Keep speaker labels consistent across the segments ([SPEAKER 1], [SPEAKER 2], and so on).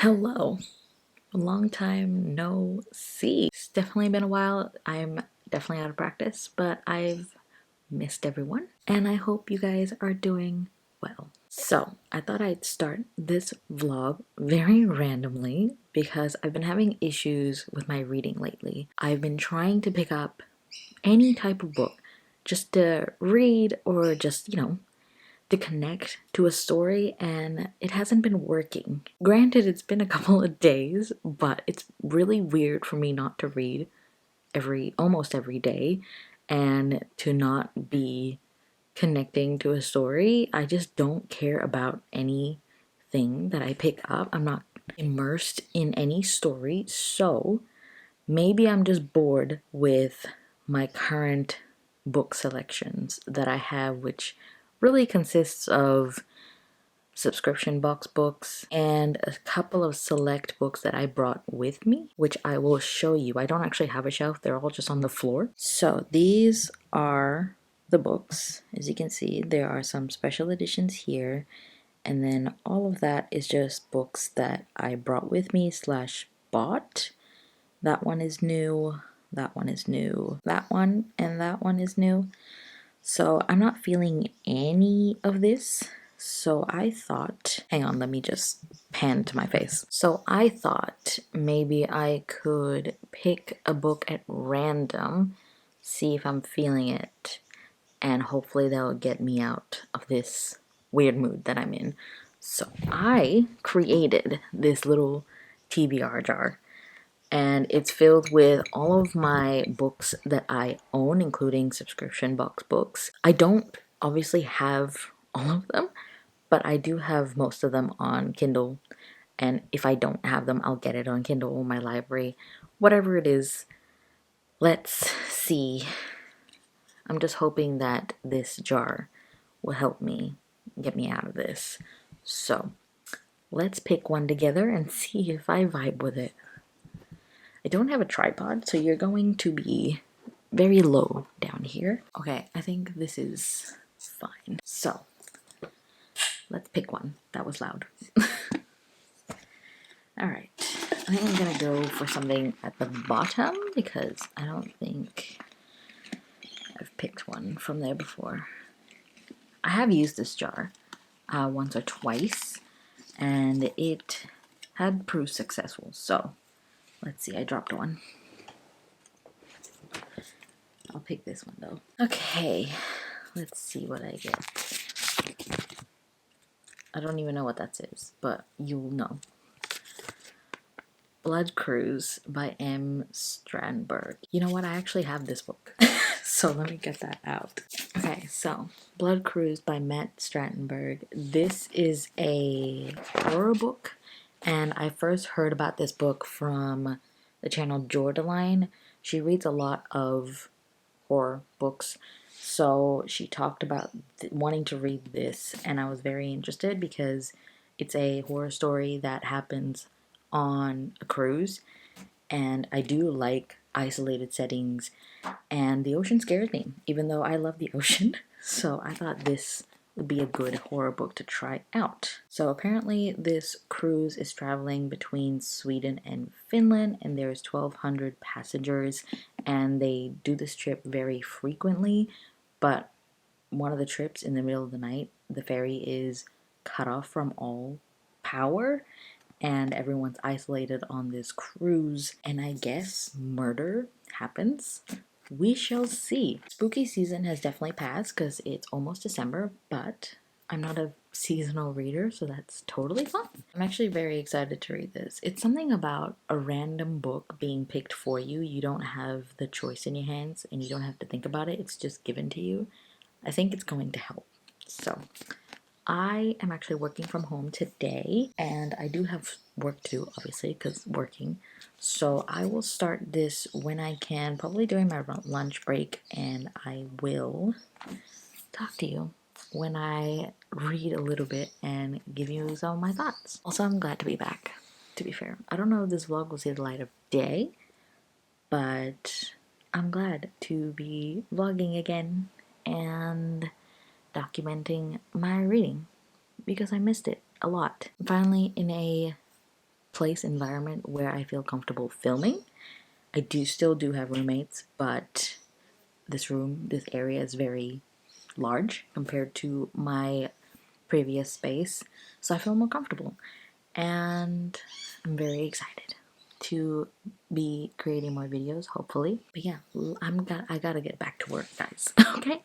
[SPEAKER 1] Hello. A long time no see. It's definitely been a while. I'm definitely out of practice, but I've missed everyone. And I hope you guys are doing well. So, I thought I'd start this vlog very randomly because I've been having issues with my reading lately. I've been trying to pick up any type of book just to read or just, to connect to a story, and it hasn't been working. Granted, it's been a couple of days, but it's really weird for me not to read almost every day and to not be connecting to a story. I just don't care about anything that I pick up. I'm not immersed in any story, so maybe I'm just bored with my current book selections that I have, which really consists of subscription box books and a couple of select books that I brought with me, which I will show you. I don't actually have a shelf, they're all just on the floor. So these are the books. As you can see, there are some special editions here, and then all of that is just books that I brought with me slash bought. That one is new, that one is new, that one and that one is new. So I'm not feeling any of this. So I thought, hang on, let me just pan to my face. So I thought maybe I could pick a book at random, see if I'm feeling it, and hopefully that'll get me out of this weird mood that I'm in. So I created this little TBR jar, and it's filled with all of my books that I own, including subscription box books. I don't obviously have all of them, but I do have most of them on Kindle, and if I don't have them, I'll get it on Kindle or my library, whatever it is. Let's see. I'm just hoping that this jar will help me get me out of this. So let's pick one together and see if I vibe with it. I don't have a tripod, so you're going to be very low down here. Okay, I think this is fine. So, let's pick one. That was loud. Alright, I think I'm gonna go for something at the bottom because I don't think I've picked one from there before. I have used this jar once or twice, and it had proved successful. So, let's see, I dropped one. I'll pick this one though. Okay, let's see what I get. I don't even know what that says, but you'll know. Blood Cruise by M. Strandberg. You know what? I actually have this book. So let me get that out. Okay, so Blood Cruise by Matt Strattenberg. This is a horror book, and I first heard about this book from the channel Jordaline. She reads a lot of horror books, so she talked about wanting to read this, and I was very interested because it's a horror story that happens on a cruise, and I do like isolated settings, and the ocean scares me, even though I love the ocean. So I thought this would be a good horror book to try out. So apparently this cruise is traveling between Sweden and Finland, and there's 1,200 passengers, and they do this trip very frequently, but one of the trips in the middle of the night, the ferry is cut off from all power, and everyone's isolated on this cruise, and I guess murder happens. We shall see. Spooky season has definitely passed because it's almost December, but I'm not a seasonal reader, so that's totally fine. I'm actually very excited to read this. It's something about a random book being picked for you. You don't have the choice in your hands, and you don't have to think about it. It's just given to you. I think it's going to help. So I am actually working from home today, and I do have work to do, obviously, because working. So I will start this when I can, probably during my lunch break, and I will talk to you when I read a little bit and give you some of my thoughts. Also, I'm glad to be back, to be fair. I don't know if this vlog will see the light of day, but I'm glad to be vlogging again and documenting my reading because I missed it a lot. I'm finally in a place environment where I feel comfortable filming. I still do have roommates, but this area is very large compared to my previous space, so I feel more comfortable, and I'm very excited to be creating more videos, hopefully. But yeah, I gotta get back to work, guys. Okay.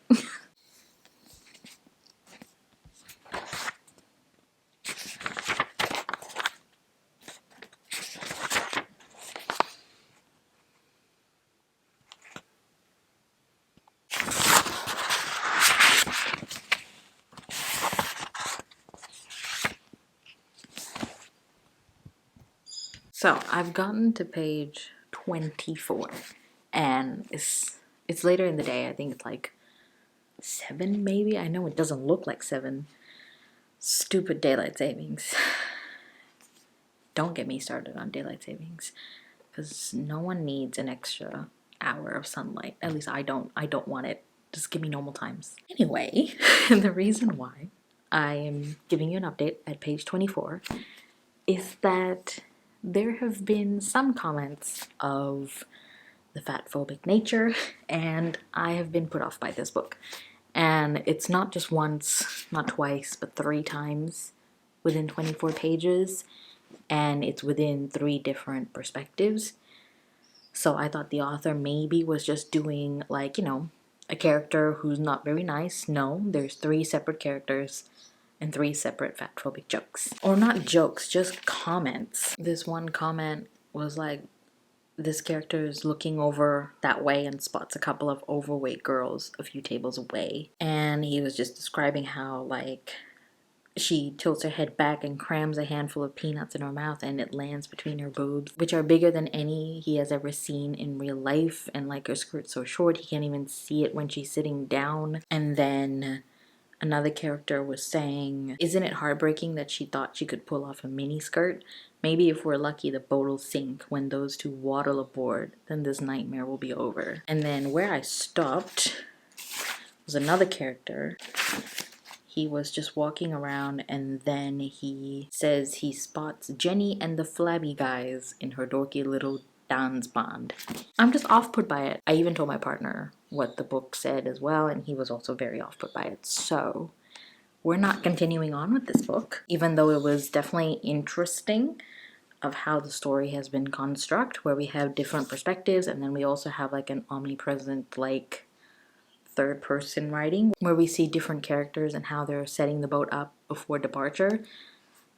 [SPEAKER 1] So I've gotten to page 24, and it's later in the day. I think it's like 7 maybe. I know it doesn't look like 7. Stupid daylight savings. Don't get me started on daylight savings, because no one needs an extra hour of sunlight. At least I don't. I don't want it. Just give me normal times. Anyway, the reason why I am giving you an update at page 24 is that there have been some comments of the fat phobic nature, and I have been put off by this book. And it's not just once, not twice, but 3 times within 24 pages, and it's within 3 different perspectives. So I thought the author maybe was just doing, like, you know, a character who's not very nice. No, there's 3 separate characters and 3 separate fat phobic jokes. Or not jokes, just comments. This one comment was like, this character is looking over that way and spots a couple of overweight girls a few tables away. And he was just describing how, like, she tilts her head back and crams a handful of peanuts in her mouth, and it lands between her boobs, which are bigger than any he has ever seen in real life. And like, her skirt's so short he can't even see it when she's sitting down. And then another character was saying, isn't it heartbreaking that she thought she could pull off a mini skirt? Maybe if we're lucky the boat'll sink when those 2 waddle aboard, then this nightmare will be over. And then where I stopped was another character. He was just walking around, and then he says he spots Jenny and the Flabby Guys in her dorky little dance band. I'm just off-put by it. I even told my partner what the book said as well, and he was also very off-put by it. So we're not continuing on with this book, even though it was definitely interesting of how the story has been constructed, where we have different perspectives, and then we also have like an omnipresent, like, third person writing where we see different characters and how they're setting the boat up before departure.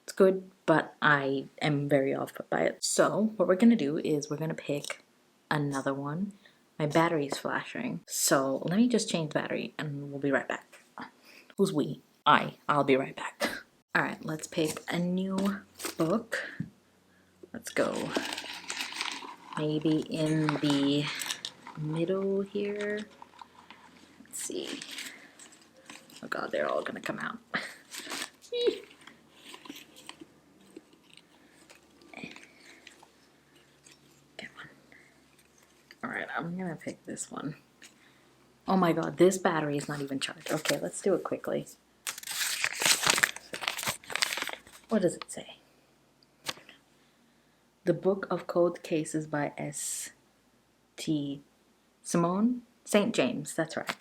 [SPEAKER 1] It's good, but I am very off put by it. So what we're gonna do is we're gonna pick another one. My battery's flashing, so let me just change the battery and we'll be right back. Who's we? I'll be right back. All right, let's pick a new book. Let's go maybe in the middle here. Let's see. Oh god, they're all gonna come out. Get one. Alright, I'm gonna pick this one. Oh my god, this battery is not even charged. Okay, let's do it quickly. What does it say? The Book of Cold Cases by S.T. Simone St. James, that's right.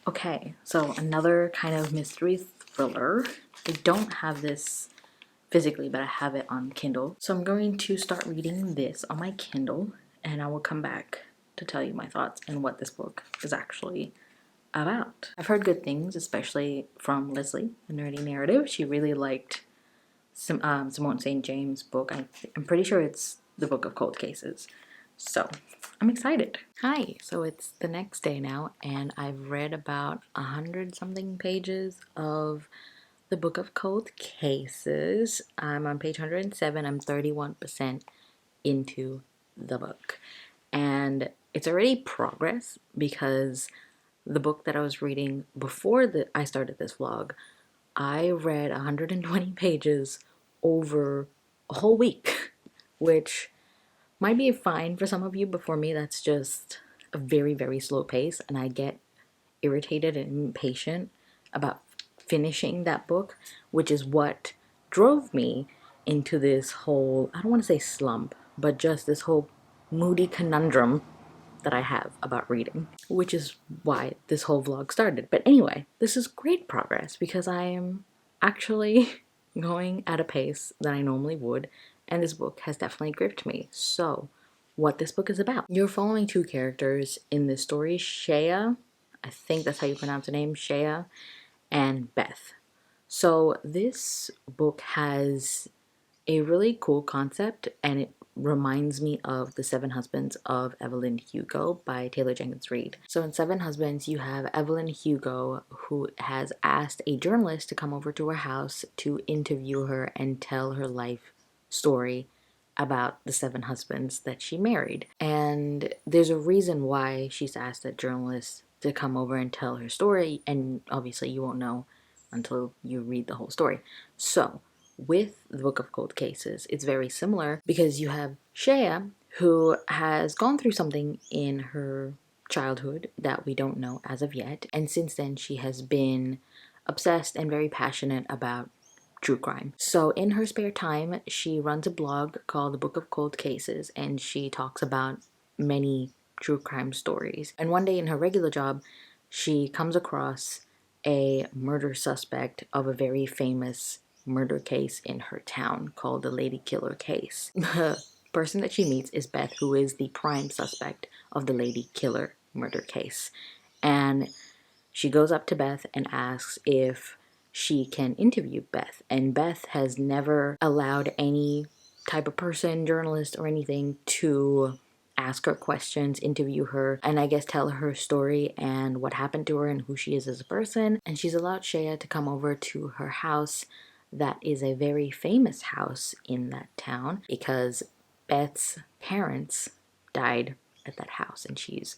[SPEAKER 1] Okay, so another kind of mystery thriller. I don't have this physically, but I have it on Kindle. So I'm going to start reading this on my Kindle, and I will come back to tell you my thoughts and what this book is actually about. I've heard good things, especially from Leslie, the Nerdy Narrative. She really liked Simone St. James' book. I'm pretty sure it's The Book of Cold Cases. So I'm excited. Hi, so it's the next day now, and I've read about 100-something pages of The Book of Cold Cases. I'm on page 107. I'm 31% into the book. And it's already progress, because the book that I was reading before I started this vlog, I read 120 pages over a whole week, which might be fine for some of you, but for me that's just a very, very slow pace, and I get irritated and impatient about finishing that book, which is what drove me into this whole, I don't want to say slump, but just this whole moody conundrum that I have about reading, which is why this whole vlog started. But anyway, this is great progress because I am actually going at a pace that I normally would, and this book has definitely gripped me. So, what this book is about. You're following two characters in this story, Shea, I think that's how you pronounce her name, Shea, and Beth. So this book has a really cool concept, and it reminds me of The Seven Husbands of Evelyn Hugo by Taylor Jenkins Reid. So in Seven Husbands, you have Evelyn Hugo, who has asked a journalist to come over to her house to interview her and tell her life story about the seven husbands that she married. And there's a reason why she's asked that journalist to come over and tell her story, and obviously you won't know until you read the whole story. So with the Book of Cold Cases, it's very similar because you have Shea, who has gone through something in her childhood that we don't know as of yet, and since then she has been obsessed and very passionate about true crime. So in her spare time, she runs a blog called The Book of Cold Cases, and she talks about many true crime stories. And one day in her regular job, she comes across a murder suspect of a very famous murder case in her town called the Lady Killer case. The person that she meets is Beth, who is the prime suspect of the Lady Killer murder case. And she goes up to Beth and asks if she can interview Beth. And Beth has never allowed any type of person, journalist or anything, to ask her questions, interview her, and I guess tell her story and what happened to her and who she is as a person. And she's allowed Shea to come over to her house that is a very famous house in that town because Beth's parents died at that house and she's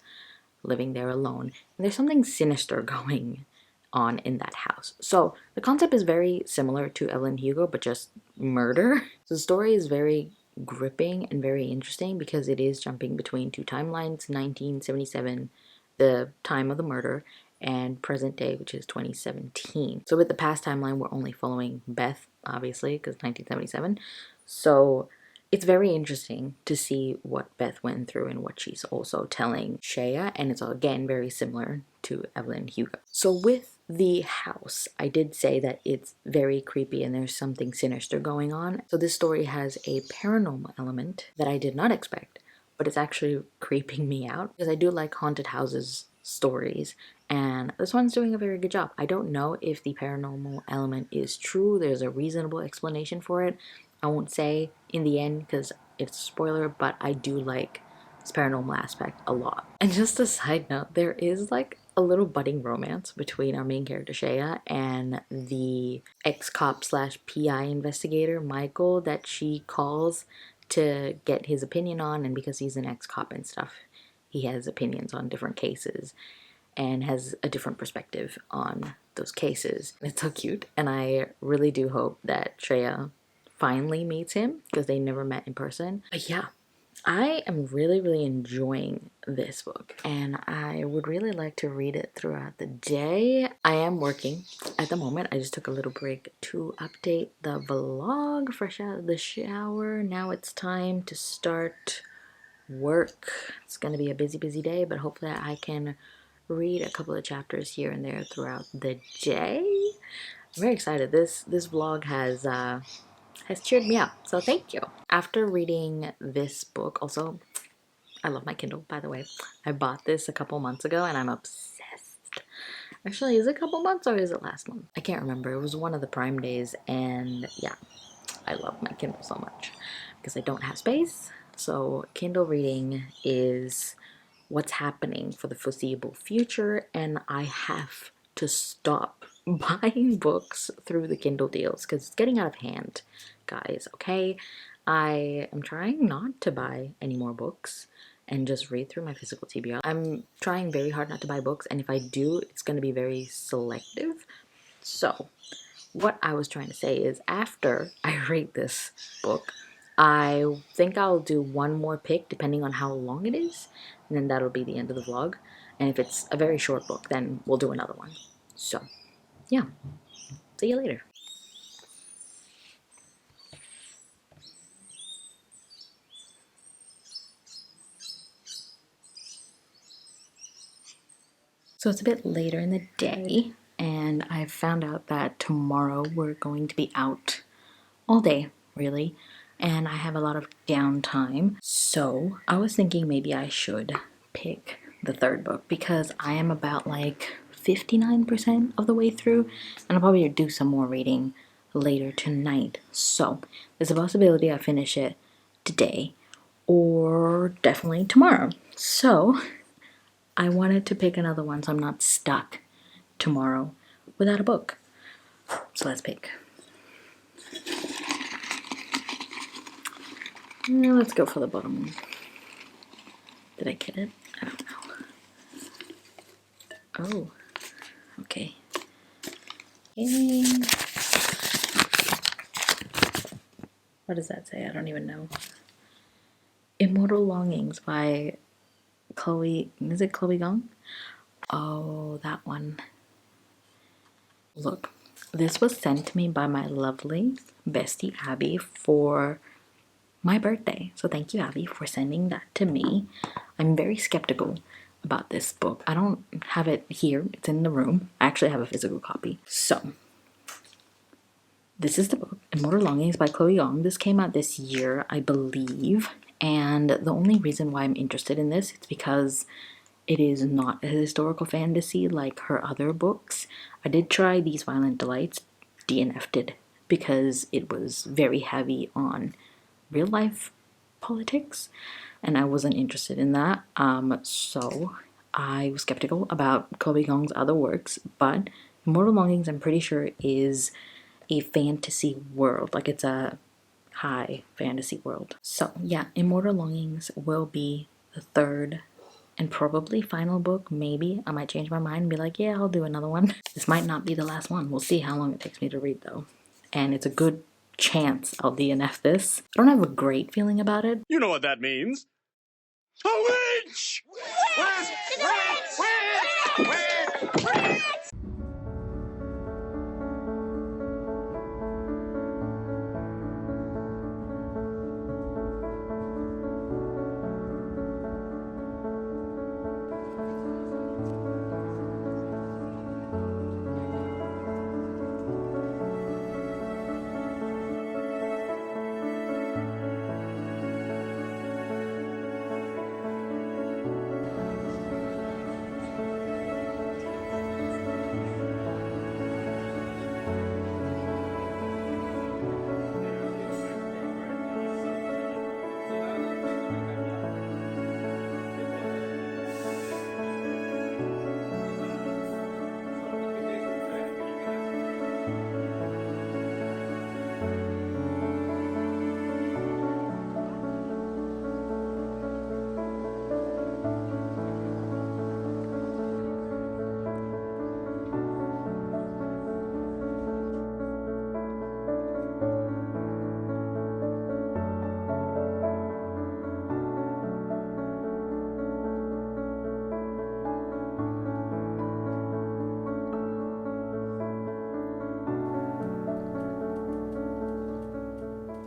[SPEAKER 1] living there alone. And there's something sinister going on in that house. So the concept is very similar to Evelyn Hugo, but just murder. So the story is very gripping and very interesting because it is jumping between two timelines, 1977, the time of the murder, and present day, which is 2017. So with the past timeline, we're only following Beth, obviously, because 1977. So it's very interesting to see what Beth went through and what she's also telling Shea, and it's again very similar to Evelyn Hugo. So with the house, I did say that it's very creepy and there's something sinister going on. So this story has a paranormal element that I did not expect, but it's actually creeping me out because I do like haunted houses stories, and this one's doing a very good job. I don't know if the paranormal element is true. There's a reasonable explanation for it. I won't say in the end because it's a spoiler, but I do like this paranormal aspect a lot. And just a side note, there is like a little budding romance between our main character Shea and the ex-cop slash PI investigator Michael that she calls to get his opinion on, and because he's an ex-cop and stuff, he has opinions on different cases and has a different perspective on those cases. It's so cute, and I really do hope that Shea finally meets him because they never met in person. But yeah, I am really enjoying this book, and I would really like to read it throughout the day. I am working at the moment. I just took a little break to update the vlog, fresh out of the shower. Now it's time to start work. It's gonna be a busy day, but hopefully I can read a couple of chapters here and there throughout the day. I'm very excited. This vlog has cheered me up, so thank you. After reading this book, also, I love my Kindle, by the way. I bought this a couple months ago and I'm obsessed. Actually, is it a couple months or is it last month? I can't remember. It was one of the Prime days, and yeah, I love my Kindle so much because I don't have space. So Kindle reading is what's happening for the foreseeable future, and I have to stop buying books through the Kindle deals because it's getting out of hand, guys, okay? I am trying not to buy any more books and just read through my physical TBR. I'm trying very hard not to buy books, and if I do, it's going to be very selective. So what I was trying to say is after I read this book, I think I'll do one more pick depending on how long it is, and then that'll be the end of the vlog. And if it's a very short book, then we'll do another one. So yeah, see you later. So it's a bit later in the day, and I found out that tomorrow we're going to be out all day, really, and I have a lot of downtime. So I was thinking maybe I should pick the third book because I am about like 59% of the way through, and I'll probably do some more reading later tonight. So there's a possibility I finish it today or definitely tomorrow. So I wanted to pick another one so I'm not stuck tomorrow without a book. So let's pick. Let's go for the bottom one. Did I get it? I don't know. Oh, okay. Yay. What does that say? I don't even know. Immortal Longings by Chloe. Is it Chloe Gong? Oh, that one. Look, this was sent to me by my lovely bestie Abby for my birthday. So thank you, Abby, for sending that to me. I'm very skeptical about this book. I don't have it here. It's in the room. I actually have a physical copy. So this is the book, Immortal Longings by Chloe Gong. This came out this year, I believe. And the only reason why I'm interested in this is because it is not a historical fantasy like her other books. I did try These Violent Delights, DNF'd it, because it was very heavy on real life politics, and I wasn't interested in that. So I was skeptical about Chloe Gong's other works, but Immortal Longings, I'm pretty sure, is a fantasy world. Like, it's a high fantasy world. So yeah, Immortal Longings will be the third and probably final book. Maybe I might change my mind and be like, yeah, I'll do another one. This might not be the last one. We'll see how long it takes me to read, though. And it's a good chance I'll DNF this. I don't have a great feeling about it.
[SPEAKER 2] You know what that means. A witch! Witch!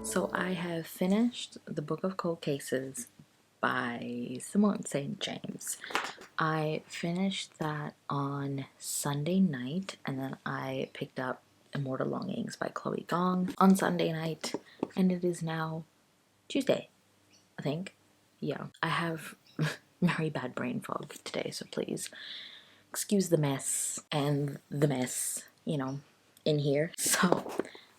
[SPEAKER 1] So I have finished the Book of Cold Cases by Simone St. James. I finished that on Sunday night, and then I picked up Immortal Longings by Chloe Gong on Sunday night, and it is now Tuesday, I think. Yeah, I have very bad brain fog today, so please excuse the mess and the mess, in here. So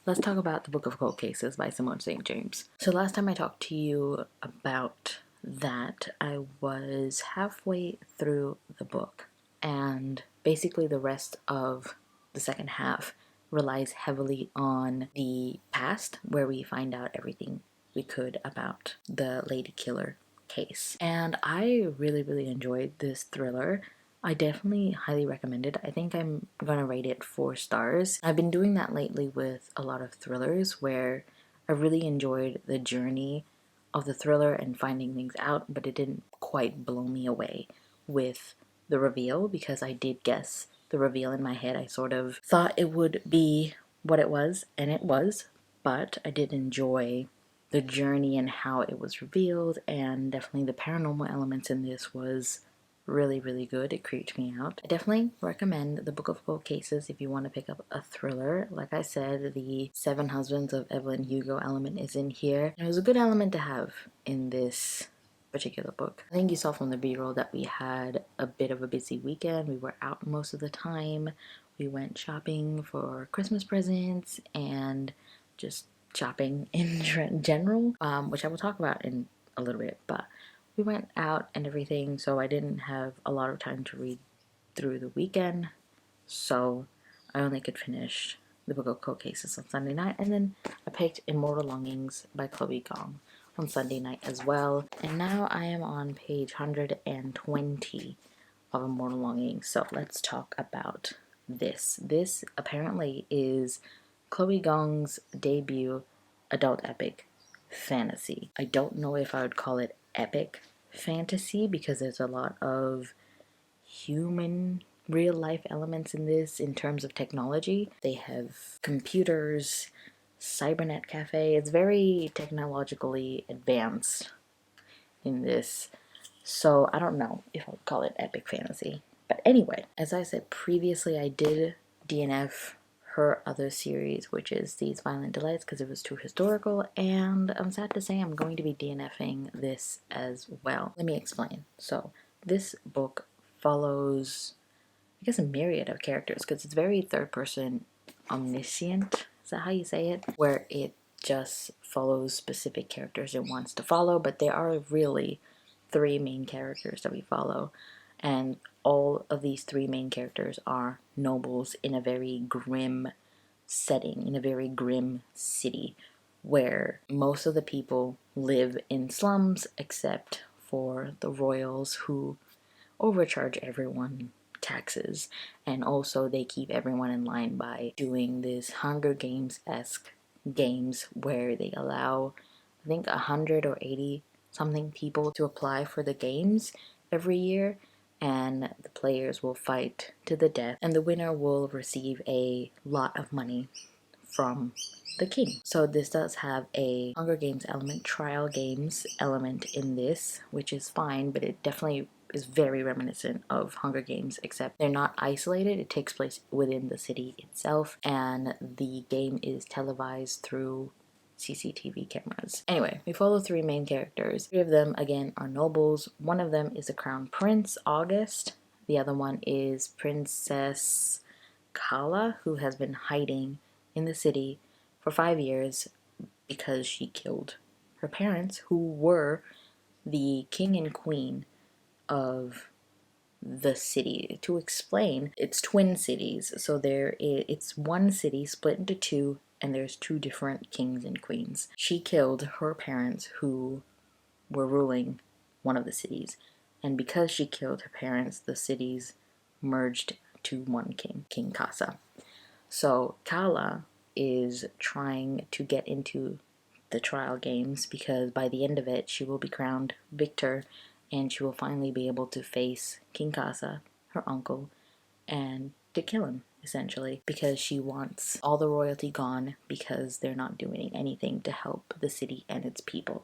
[SPEAKER 1] let's talk about the Book of Cold Cases by Simone St. James. So last time I talked to you about that, I was halfway through the book, and basically the rest of the second half relies heavily on the past, where we find out everything we could about the lady killer case. And I really, really enjoyed this thriller. I definitely highly recommend it. I think I'm gonna rate it 4 stars. I've been doing that lately with a lot of thrillers where I really enjoyed the journey of the thriller and finding things out, but it didn't quite blow me away with the reveal, because I did guess the reveal in my head. I sort of thought it would be what it was, and it was, but I did enjoy the journey and how it was revealed, and definitely the paranormal elements in this was really, really good. It creeped me out. I definitely recommend The Book of Cold Cases if you want to pick up a thriller. Like I said, the Seven Husbands of Evelyn Hugo element is in here. And it was a good element to have in this particular book. I think you saw from the b-roll that we had a bit of a busy weekend. We were out most of the time. We went shopping for Christmas presents and just shopping in general, which I will talk about in a little bit, but we went out and everything, so I didn't have a lot of time to read through the weekend, so I only could finish The Book of Cold Cases on Sunday night, and then I picked Immortal Longings by Chloe Gong on Sunday night as well, and now I am on page 120 of Immortal Longings, so let's talk about this. This apparently is Chloe Gong's debut adult epic fantasy. I don't know if I would call it epic fantasy because there's a lot of human real life elements in this in terms of technology. They have computers, cybernet cafe. It's very technologically advanced in this. So I don't know if I would call it epic fantasy. But anyway, as I said previously, I did DNF her other series, which is These Violent Delights, because it was too historical, and I'm sad to say I'm going to be DNFing this as well. Let me explain. So this book follows, I guess, a myriad of characters, because it's very third person omniscient, is that how you say it? Where it just follows specific characters it wants to follow, but there are really three main characters that we follow, and all of these three main characters are nobles in a very grim setting, in a very grim city, where most of the people live in slums except for the royals, who overcharge everyone taxes, and also they keep everyone in line by doing this Hunger Games-esque games where they allow, I think, 100 or 80 something people to apply for the games every year, and the players will fight to the death, and the winner will receive a lot of money from the king. So this does have a Hunger Games element, trial games element in this, which is fine, but it definitely is very reminiscent of Hunger Games, except they're not isolated. It takes place within the city itself, and the game is televised through CCTV cameras. Anyway, we follow three main characters. Three of them, again, are nobles. One of them is the crown prince, August. The other one is Princess Kala, who has been hiding in the city for 5 years because she killed her parents, who were the king and queen of the city. To explain, it's twin cities, so it's one city split into two, and there's two different kings and queens. She killed her parents, who were ruling one of the cities, and because she killed her parents, the cities merged to one king, King Kasa. So Kala is trying to get into the trial games because by the end of it she will be crowned victor, and she will finally be able to face King Kasa, her uncle, and to kill him, essentially, because she wants all the royalty gone because they're not doing anything to help the city and its people.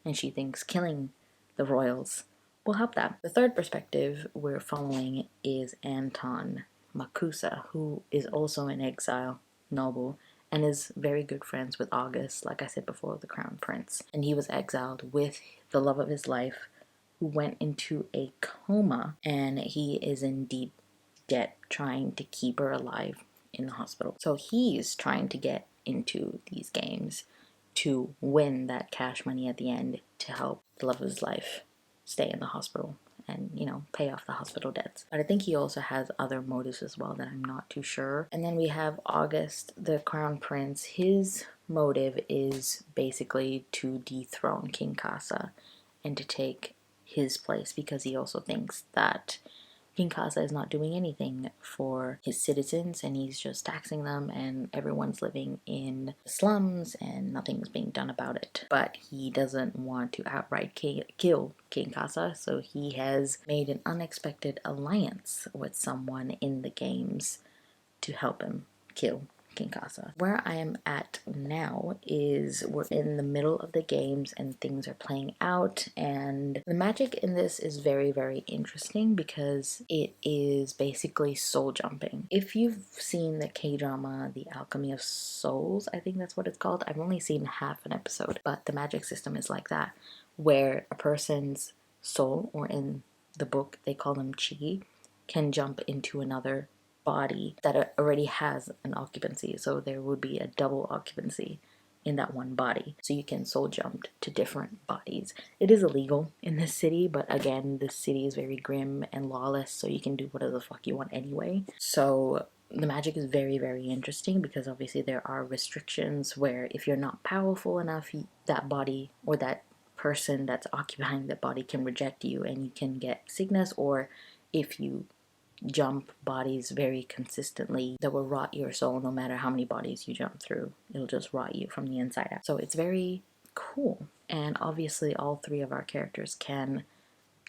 [SPEAKER 1] And she thinks killing the royals will help that. The third perspective we're following is Anton Makusa, who is also an exile noble and is very good friends with August, like I said before, the crown prince. And he was exiled with the love of his life, who went into a coma, and he is in deep debt trying to keep her alive in the hospital. So he's trying to get into these games to win that cash money at the end to help the love of his life stay in the hospital and, pay off the hospital debts. But I think he also has other motives as well that I'm not too sure. And then we have August, the crown prince. His motive is basically to dethrone King Kasa and to take his place, because he also thinks that King Kasa is not doing anything for his citizens, and he's just taxing them, and everyone's living in slums and nothing's being done about it. But he doesn't want to outright kill King Kasa, so he has made an unexpected alliance with someone in the games to help him kill Kinkasa. Where I am at now is we're in the middle of the games and things are playing out, and the magic in this is very, very interesting because it is basically soul jumping. If you've seen the K-drama The Alchemy of Souls, I think that's what it's called. I've only seen half an episode, but the magic system is like that, where a person's soul, or in the book they call them chi, can jump into another body that already has an occupancy. So there would be a double occupancy in that one body. So you can soul jump to different bodies. It is illegal in this city, but again, this city is very grim and lawless, so you can do whatever the fuck you want anyway. So the magic is very, very interesting because obviously there are restrictions where if you're not powerful enough, that body or that person that's occupying the body can reject you and you can get sickness, or if you jump bodies very consistently, that will rot your soul no matter how many bodies you jump through. It'll just rot you from the inside out. So it's very cool. And obviously all three of our characters can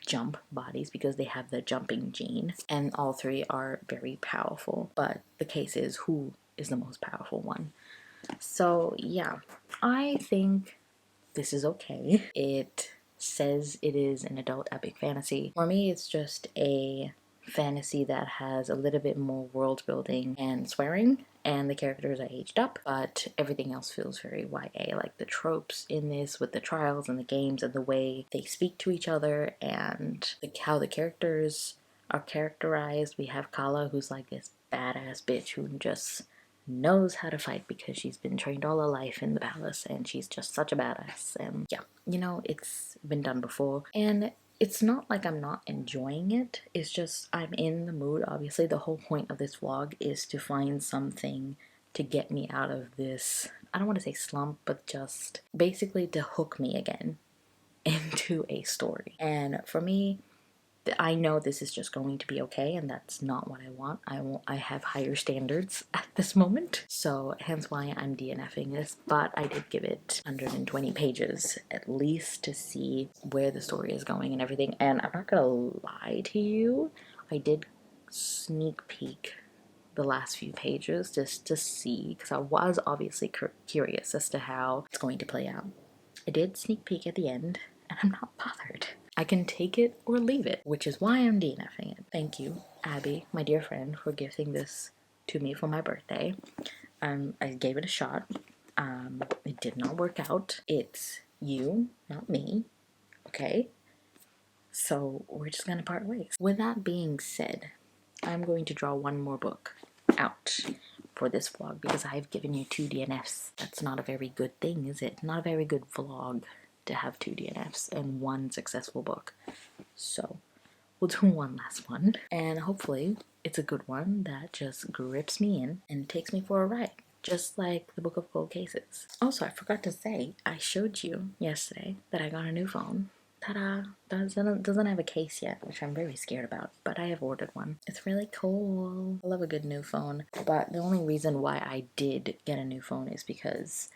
[SPEAKER 1] jump bodies because they have the jumping gene, and all three are very powerful, but the case is who is the most powerful one. So yeah, I think this is okay. It says it is an adult epic fantasy. For me, it's just a fantasy that has a little bit more world building and swearing, and the characters are aged up, but everything else feels very YA. Like the tropes in this with the trials and the games and the way they speak to each other and how the characters are characterized. We have Kala, who's like this badass bitch who just knows how to fight because she's been trained all her life in the palace, and she's just such a badass. And yeah, you know, it's been done before, and it's not like I'm not enjoying it, it's just I'm in the mood. Obviously the whole point of this vlog is to find something to get me out of this, I don't want to say slump, but just basically to hook me again into a story. And for me, I know this is just going to be okay, and that's not what I want. I have higher standards at this moment, so hence why I'm DNFing this. But I did give it 120 pages at least to see where the story is going and everything. And I'm not gonna lie to you, I did sneak peek the last few pages just to see, because I was obviously curious as to how it's going to play out. I did sneak peek at the end, and I'm not bothered. I can take it or leave it, which is why I'm DNFing it. Thank you, Abby, my dear friend, for gifting this to me for my birthday. I gave it a shot. It did not work out. It's you, not me, okay? So we're just gonna part ways. With that being said, I'm going to draw one more book out for this vlog because I've given you 2 DNFs. That's not a very good thing, is it? Not a very good vlog to have 2 DNFs and 1 successful book. So we'll do one last one, and hopefully it's a good one that just grips me in and takes me for a ride, just like the Book of Cold Cases. Also, I forgot to say, I showed you yesterday that I got a new phone. Ta-da! Doesn't have a case yet, which I'm very scared about, but I have ordered one. It's really cool. I love a good new phone, but the only reason why I did get a new phone is because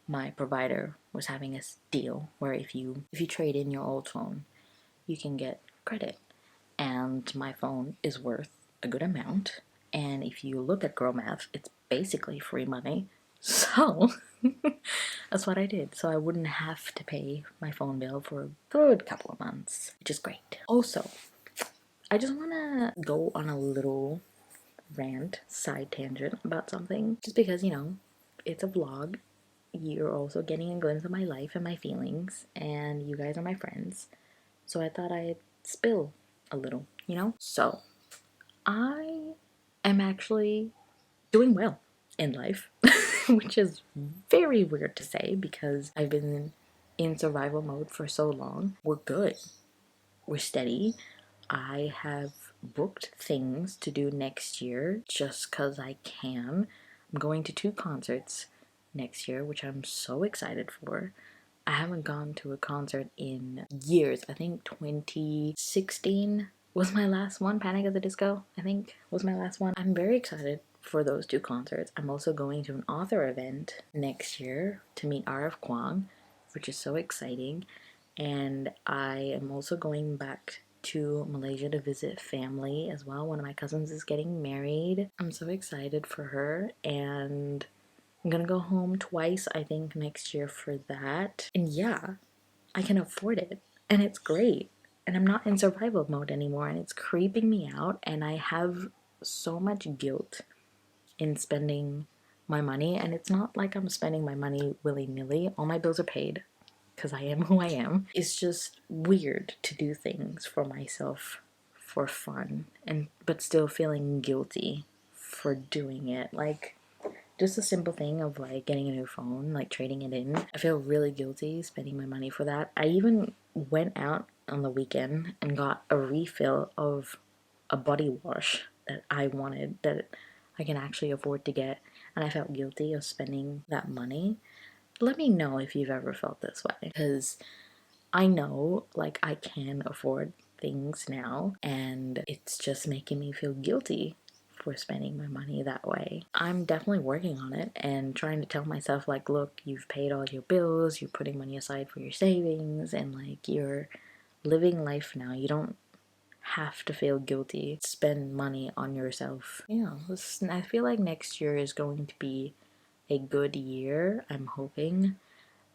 [SPEAKER 1] my provider was having a deal where if you trade in your old phone, you can get credit, and my phone is worth a good amount, and if you look at girl math, it's basically free money. So that's what I did, so I wouldn't have to pay my phone bill for a good couple of months, which is great. Also, I just want to go on a little rant, side tangent about something, just because, you know, it's a vlog. You're also getting a glimpse of my life and my feelings, and you guys are my friends, so I thought I'd spill a little, you know? So, I am actually doing well in life, which is very weird to say because I've been in survival mode for so long. We're good. We're steady. I have booked things to do next year just because I can. I'm going to 2 concerts next year, which I'm so excited for. I haven't gone to a concert in years. I think 2016 was my last one. Panic at the Disco, I think, was my last one. I'm very excited for those 2 concerts. I'm also going to an author event next year to meet R.F. Kuang, which is so exciting. And I am also going back to Malaysia to visit family as well. One of my cousins is getting married. I'm so excited for her, and I'm gonna go home twice, I think, next year for that. And yeah, I can afford it, and it's great. And I'm not in survival mode anymore, and it's creeping me out, and I have so much guilt in spending my money. And it's not like I'm spending my money willy-nilly. All my bills are paid because I am who I am. It's just weird to do things for myself for fun, and but still feeling guilty for doing it. Like, just a simple thing of like getting a new phone, like trading it in. I feel really guilty spending my money for that. I even went out on the weekend and got a refill of a body wash that I wanted, that I can actually afford to get, and I felt guilty of spending that money. Let me know if you've ever felt this way, because I know, like, I can afford things now, and it's just making me feel guilty for spending my money that way. I'm definitely working on it and trying to tell myself, like, look, you've paid all your bills, you're putting money aside for your savings, and like, you're living life now. You don't have to feel guilty, spend money on yourself. Yeah, I feel like next year is going to be a good year, I'm hoping.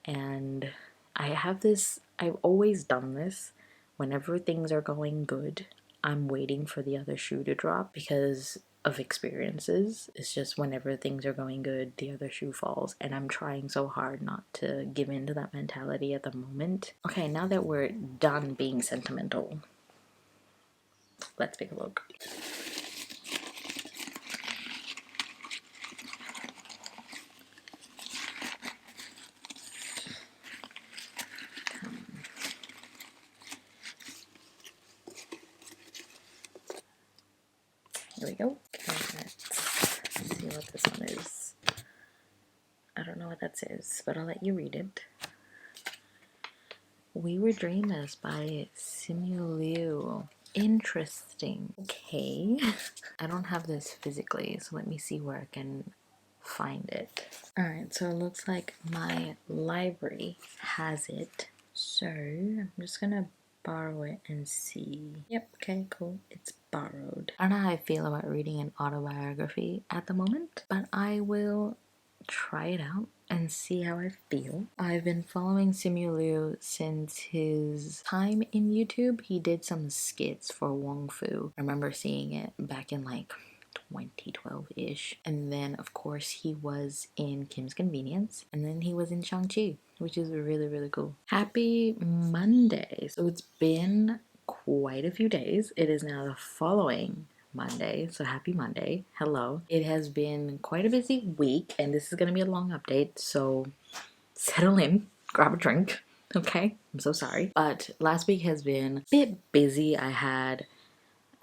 [SPEAKER 1] And I've always done this. Whenever things are going good, I'm waiting for the other shoe to drop because of experiences. It's just whenever things are going good, the other shoe falls. And I'm trying so hard not to give in to that mentality at the moment. Okay, now that we're done being sentimental, let's take a look. Here we go. Okay, let's see what this one is. I don't know what that says, but I'll let you read it. We Were Dreamers by Simu. Interesting. Okay. I don't have this physically, so let me see where I can find it. Alright, so it looks like my library has it. So I'm just gonna borrow it and see. Yep, okay, cool. It's borrowed. I don't know how I feel about reading an autobiography at the moment, but I will try it out and see how I feel. I've been following Simu Liu since his time in YouTube. He did some skits for Wong Fu. I remember seeing it back in like 2012-ish. And then of course he was in Kim's Convenience, and then he was in Shang-Chi, which is really, really cool. Happy Monday. So it's been quite a few days. It is now the following Monday, so happy Monday. Hello. It has been quite a busy week, and this is going to be a long update, so settle in, grab a drink, okay? I'm so sorry. But last week has been a bit busy. I had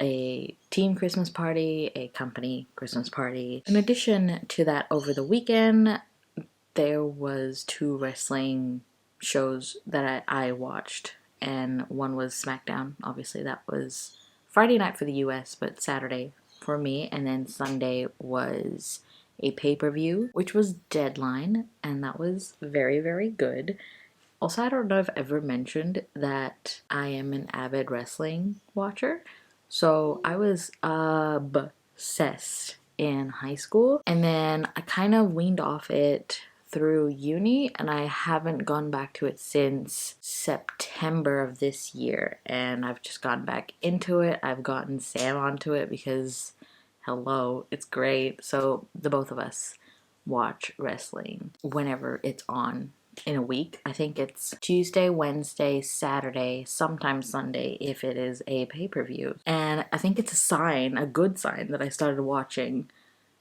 [SPEAKER 1] a team Christmas party, a company Christmas party. In addition to that, over the weekend, there was 2 wrestling shows that I watched, and one was SmackDown. Obviously, that was Friday night for the US, but Saturday for me. And then Sunday was a pay-per-view, which was Deadline, and that was very, very good. Also, I don't know if I've ever mentioned that I am an avid wrestling watcher. So I was obsessed in high school, and then I kind of weaned off it through uni, and I haven't gone back to it since September of this year, and I've just gotten back into it. I've gotten Sam onto it because, hello, it's great. So the both of us watch wrestling whenever it's on in a week. I think it's Tuesday, Wednesday, Saturday, sometimes Sunday if it is a pay-per-view. And I think it's a sign, a good sign, that I started watching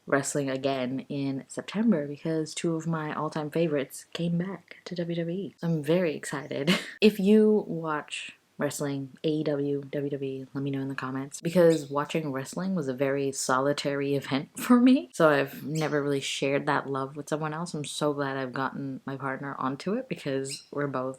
[SPEAKER 1] wrestling again in September, because 2 of my all-time favorites came back to WWE. So I'm very excited. If you watch wrestling, AEW, WWE, let me know in the comments, because watching wrestling was a very solitary event for me. So I've never really shared that love with someone else. I'm so glad I've gotten my partner onto it, because we're both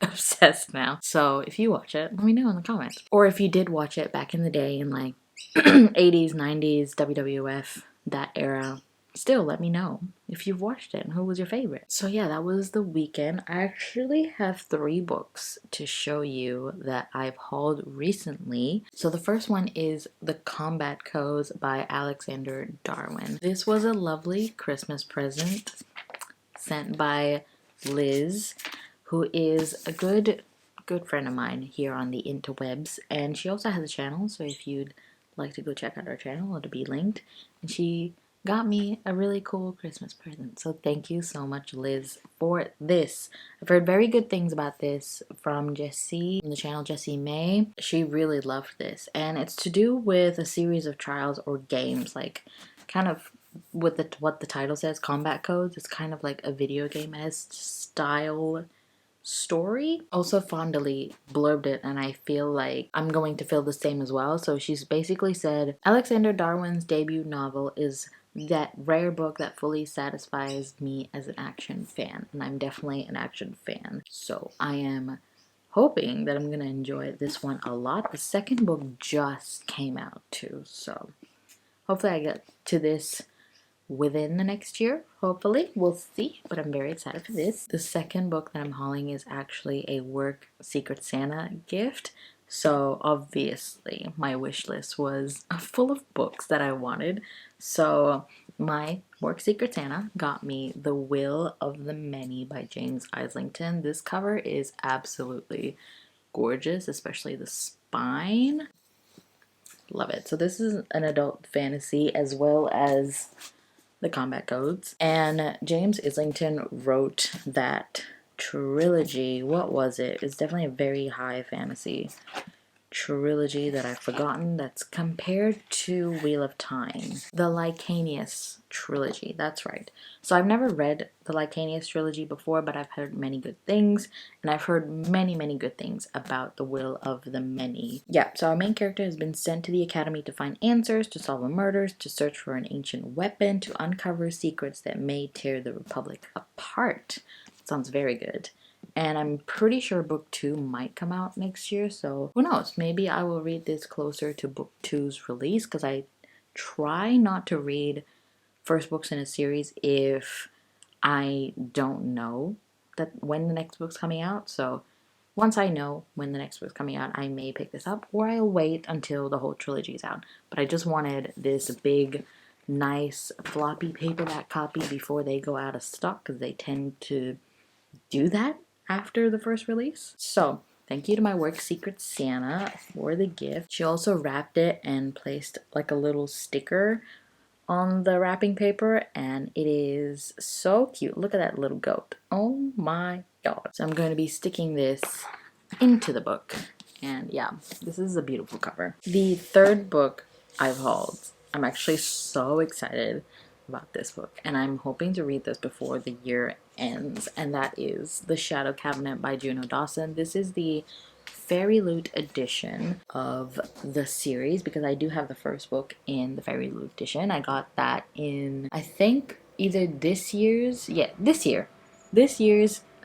[SPEAKER 1] obsessed now. So if you watch it, let me know in the comments. Or if you did watch it back in the day in like 80s, 90s, WWF, that era, still let me know if you've watched it and who was your favorite. So yeah, that was the weekend. I actually have 3 books to show you that I've hauled recently. So the first one is The Combat Codes by Alexander Darwin. This was a lovely Christmas present sent by Liz, who is a good friend of mine here on the interwebs, and she also has a channel, so if you'd like to go check out her channel, it'll be linked. And she got me a really cool Christmas present, so thank you so much, Liz, for this. I've heard very good things about this from Jessie, from the channel Jessie May. She really loved this, and it's to do with a series of trials or games, like kind of with what the title says, Combat Codes. It's kind of like a video game-esque style story. Also fondly blurbed it, and I feel like I'm going to feel the same as well. So she's basically said, Alexander Darwin's debut novel is that rare book that fully satisfies me as an action fan, and I'm definitely an action fan. So I am hoping that I'm gonna enjoy this one a lot. The second book just came out too, so hopefully I get to this within the next year. Hopefully, we'll see, but I'm very excited for this. The second book that I'm hauling is actually a work Secret Santa gift. So obviously my wish list was full of books that I wanted. So my work Secret Santa got me The Will of the Many by James Islington. This cover is absolutely gorgeous, especially the spine. Love it. So this is an adult fantasy as well as The Combat Codes. And James Islington wrote that trilogy. What was it? It's definitely a very high fantasy trilogy that I've forgotten that's compared to Wheel of Time. The Licanius trilogy, that's right. So I've never read the Licanius trilogy before, but I've heard many good things, and I've heard many good things about the Will of the Many. Yeah, so our main character has been sent to the academy to find answers, to solve murders, to search for an ancient weapon, to uncover secrets that may tear the Republic apart. Sounds very good. And I'm pretty sure book 2 might come out next year, so who knows? Maybe I will read this closer to book 2's release, because I try not to read first books in a series if I don't know that when the next book's coming out. So once I know when the next book's coming out, I may pick this up, or I'll wait until the whole trilogy is out. But I just wanted this big, nice, floppy paperback copy before they go out of stock, because they tend to do that after the first release. So thank you to my work Secret Santa for the gift. She also wrapped it and placed like a little sticker on the wrapping paper, and it is so cute. Look at that little goat. Oh my god. So I'm going to be sticking this into the book, and yeah, this is a beautiful cover. The third book I've hauled, I'm actually so excited about this book, and I'm hoping to read this before the year ends, and that is The Shadow Cabinet by Juno Dawson. This is the Fairy Loot edition of the series, because I do have the first book in the Fairy Loot edition. I got that in, I think, either this year's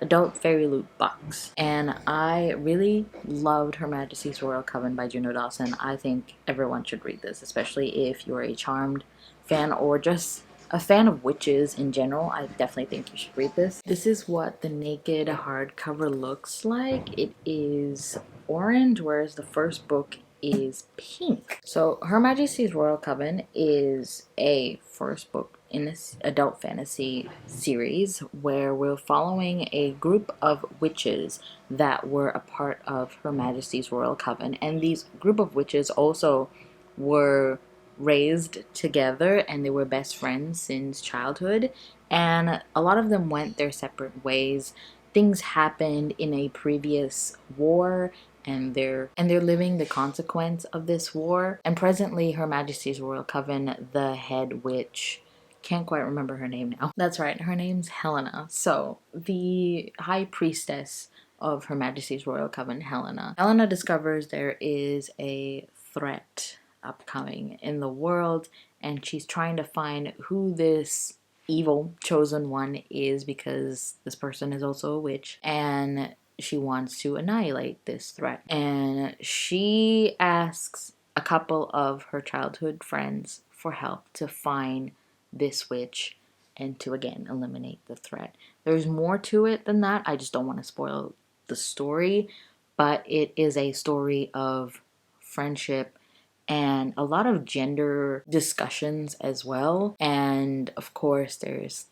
[SPEAKER 1] adult Fairy Loot box, and I really loved Her Majesty's Royal Coven by Juno Dawson. I think everyone should read this, especially if you're a Charmed fan or just a fan of witches in general. I definitely think you should read this. This is what the naked hardcover looks like. It is orange, whereas the first book is pink. So Her Majesty's Royal Coven is a first book in this adult fantasy series where we're following a group of witches that were a part of Her Majesty's Royal Coven, and these group of witches also were raised together, and they were best friends since childhood, and a lot of them went their separate ways. Things happened in a previous war, and they're living the consequence of this war. And presently, Her Majesty's Royal Coven, the head witch, can't quite remember her name now. That's right, her name's Helena. So the high priestess of Her Majesty's Royal Coven, Helena discovers there is a threat upcoming in the world, and she's trying to find who this evil chosen one is, because this person is also a witch, and she wants to annihilate this threat. And she asks a couple of her childhood friends for help to find this witch and to again eliminate the threat. There's more to it than that. I just don't want to spoil the story, but it is a story of friendship and a lot of gender discussions as well. And of course, there's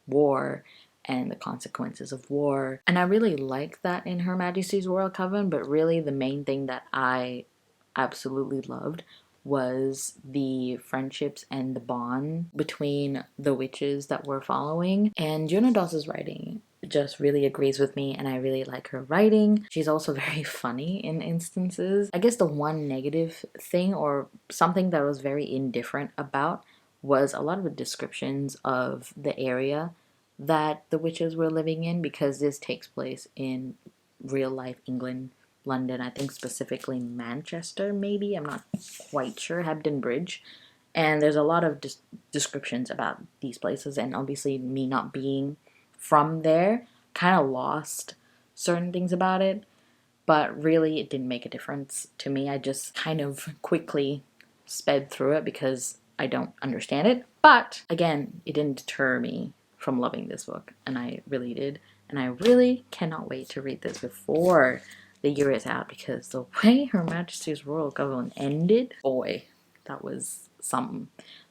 [SPEAKER 1] war and the consequences of war. And I really like that in Her Majesty's Royal Coven, but really the main thing that I absolutely loved was the friendships and the bond between the witches that we're following. And Jonah Doss's writing just really agrees with me, and I really like her writing. She's also very funny in instances. I guess the one negative thing, or something that I was very indifferent about, was a lot of the descriptions of the area that the witches were living in, because this takes place in real life England, London, I think specifically Manchester, maybe, I'm not quite sure, Hebden Bridge. And there's a lot of descriptions about these places, and obviously me not being from there kind of lost certain things about it, but really it didn't make a difference to me. I just kind of quickly sped through it because I don't understand it. But again, it didn't deter me from loving this book, and I really did. And I really cannot wait to read this before the year is out, because the way Her Majesty's Royal Coven ended, boy, that was something.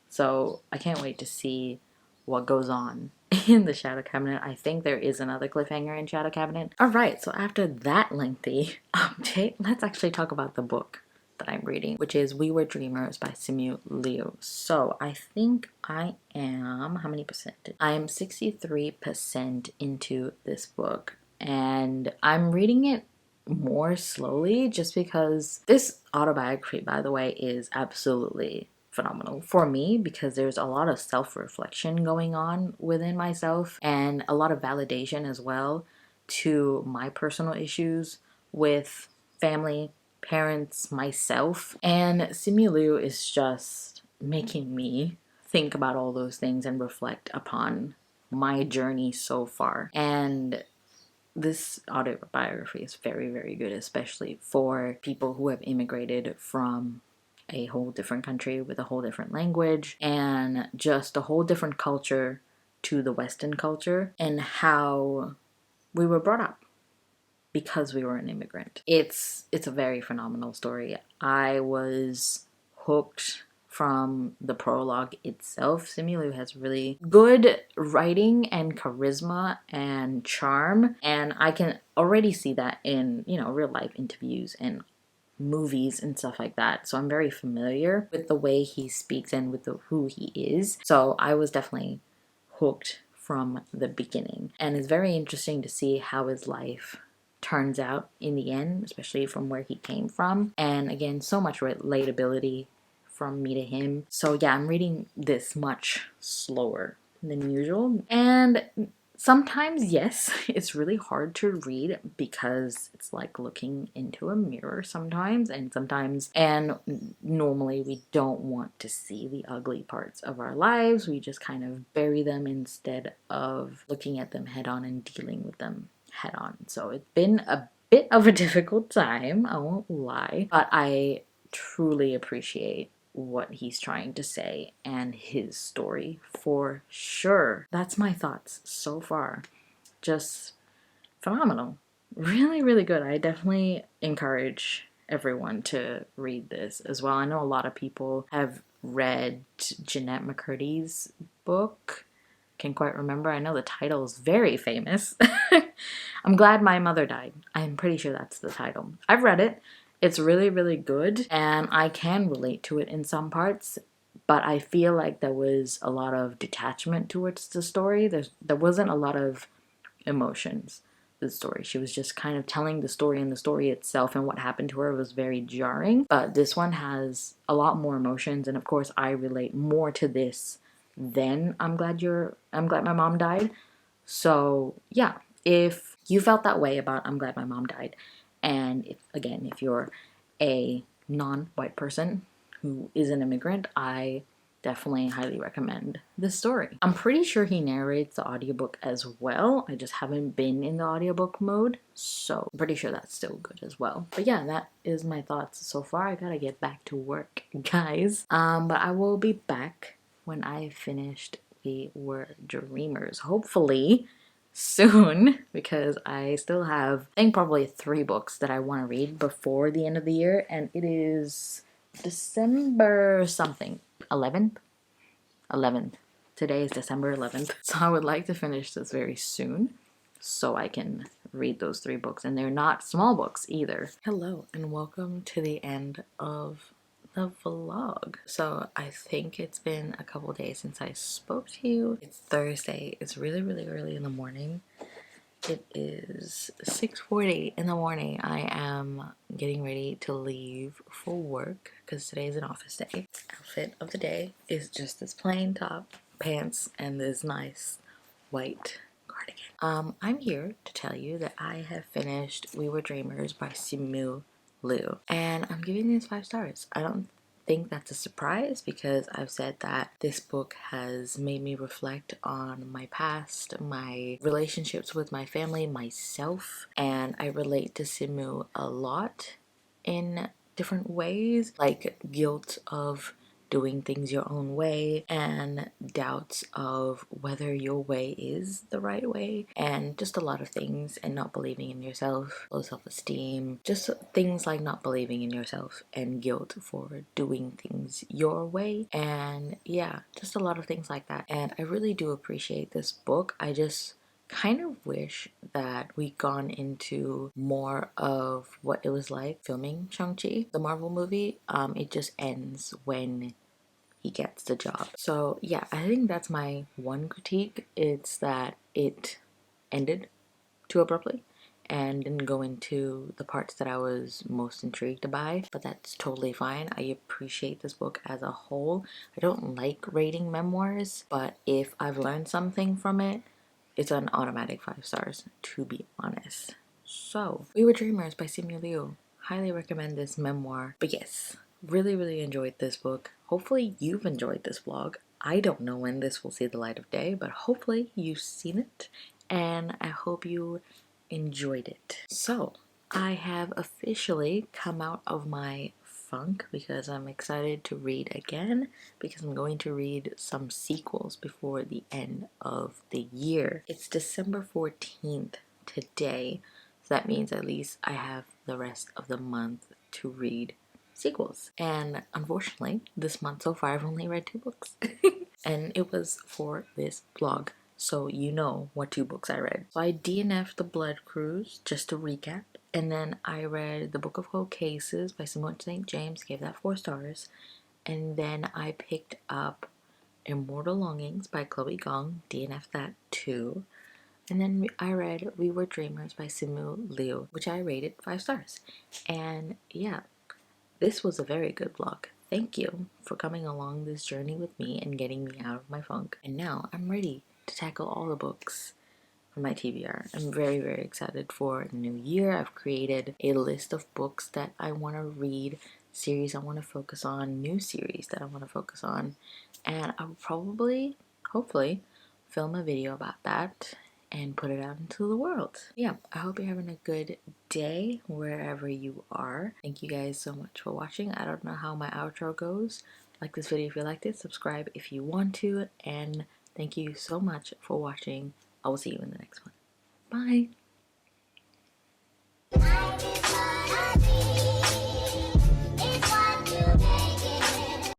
[SPEAKER 1] So I can't wait to see what goes on in the Shadow Cabinet. I think there is another cliffhanger in Shadow Cabinet. Alright, so after that lengthy update, let's actually talk about the book that I'm reading, which is We Were Dreamers by Simu Liu. So I think I am, how many percent? I am 63% into this book, and I'm reading it more slowly just because this autobiography, by the way, is absolutely phenomenal for me, because there's a lot of self-reflection going on within myself and a lot of validation as well to my personal issues with family, parents, myself. And Simu Liu is just making me think about all those things and reflect upon my journey so far. And this autobiography is very, very good, especially for people who have immigrated from a whole different country with a whole different language and just a whole different culture to the Western culture, and how we were brought up because we were an immigrant. It's a very phenomenal story. I was hooked from the prologue itself. Simu Liu has really good writing and charisma and charm, and I can already see that in, real life interviews and movies and stuff like that. So I'm very familiar with the way he speaks and with who he is. So I was definitely hooked from the beginning. And it's very interesting to see how his life turns out in the end, especially from where he came from. And again, so much relatability from me to him. So yeah, I'm reading this much slower than usual. And sometimes, yes, it's really hard to read because it's like looking into a mirror sometimes, and normally we don't want to see the ugly parts of our lives. We just kind of bury them instead of looking at them head on and dealing with them head on. So it's been a bit of a difficult time, I won't lie, but I truly appreciate what he's trying to say and his story for sure. That's my thoughts so far. Just phenomenal. Really, really good. I definitely encourage everyone to read this as well. I know a lot of people have read Jeanette McCurdy's book. Can't quite remember. I know the title is very famous. I'm Glad My Mother Died. I'm pretty sure that's the title. I've read it. It's really, really good, and I can relate to it in some parts, but I feel like there was a lot of detachment towards the story. There wasn't a lot of emotions to the story. She was just kind of telling the story, and the story itself and what happened to her was very jarring. But this one has a lot more emotions, and of course I relate more to this than I'm Glad My Mom Died. So yeah, if you felt that way about I'm Glad My Mom Died, and if you're a non-white person who is an immigrant, I definitely highly recommend this story. I'm pretty sure he narrates the audiobook as well. I just haven't been in the audiobook mode, so I'm pretty sure that's still good as well. But yeah, that is my thoughts so far. I gotta get back to work, guys. But I will be back when I finished We Were Dreamers. Hopefully soon, because I still have, I think, probably 3 books that I want to read before the end of the year, and it is December something. 11th? 11th. Today is December 11th. So I would like to finish this very soon so I can read those 3 books, and they're not small books either. Hello and welcome to the end of the vlog. So I think it's been a couple days since I spoke to you. It's Thursday. It's really early in the morning. It is 6:40 in the morning. I am getting ready to leave for work because today is an office day. Outfit of the day is just this plain top, pants, and this nice white cardigan. I'm here to tell you that I have finished We Were Dreamers by Simu Liu, and I'm giving this 5 stars. I don't think that's a surprise because I've said that this book has made me reflect on my past, my relationships with my family, myself, and I relate to Simu a lot in different ways, like guilt of doing things your own way and doubts of whether your way is the right way, and just a lot of things, and not believing in yourself, low self-esteem, just things like not believing in yourself and guilt for doing things your way, and yeah, just a lot of things like that. And I really do appreciate this book. I just kind of wish that we'd gone into more of what it was like filming Shang-Chi, the Marvel movie. It just ends when he gets the job. So yeah, I think that's my one critique. It's that it ended too abruptly and didn't go into the parts that I was most intrigued by, but that's totally fine. I appreciate this book as a whole. I don't like rating memoirs, but if I've learned something from it, it's an automatic 5 stars, to be honest. So, We Were Dreamers by Simu Liu. Highly recommend this memoir. But yes, really enjoyed this book. Hopefully you've enjoyed this vlog. I don't know when this will see the light of day, but hopefully you've seen it, and I hope you enjoyed it. So, I have officially come out of my funk because I'm excited to read again, because I'm going to read some sequels before the end of the year. It's December 14th today, so that means at least I have the rest of the month to read sequels. And unfortunately, this month so far I've only read 2 books. And it was for this vlog, so you know what 2 books I read. So I DNF'd The Blood Cruise, just to recap, and then I read The Book of Cold Cases by Simone St. James, gave that 4 stars, and then I picked up Immortal Longings by Chloe Gong, DNF'd that too, and then I read We Were Dreamers by Simu Liu, which I rated 5 stars. And yeah, this was a very good vlog. Thank you for coming along this journey with me and getting me out of my funk. And now I'm ready to tackle all the books for my TBR. I'm very excited for the new year. I've created a list of books that I want to read, series I want to focus on, new series that I want to focus on, and I'll probably, hopefully, film a video about that and put it out into the world. Yeah, I hope you're having a good day wherever you are. Thank you guys so much for watching. I don't know how my outro goes. Like this video if you liked it, subscribe if you want to, and thank you so much for watching. I will see you in the next one. Bye!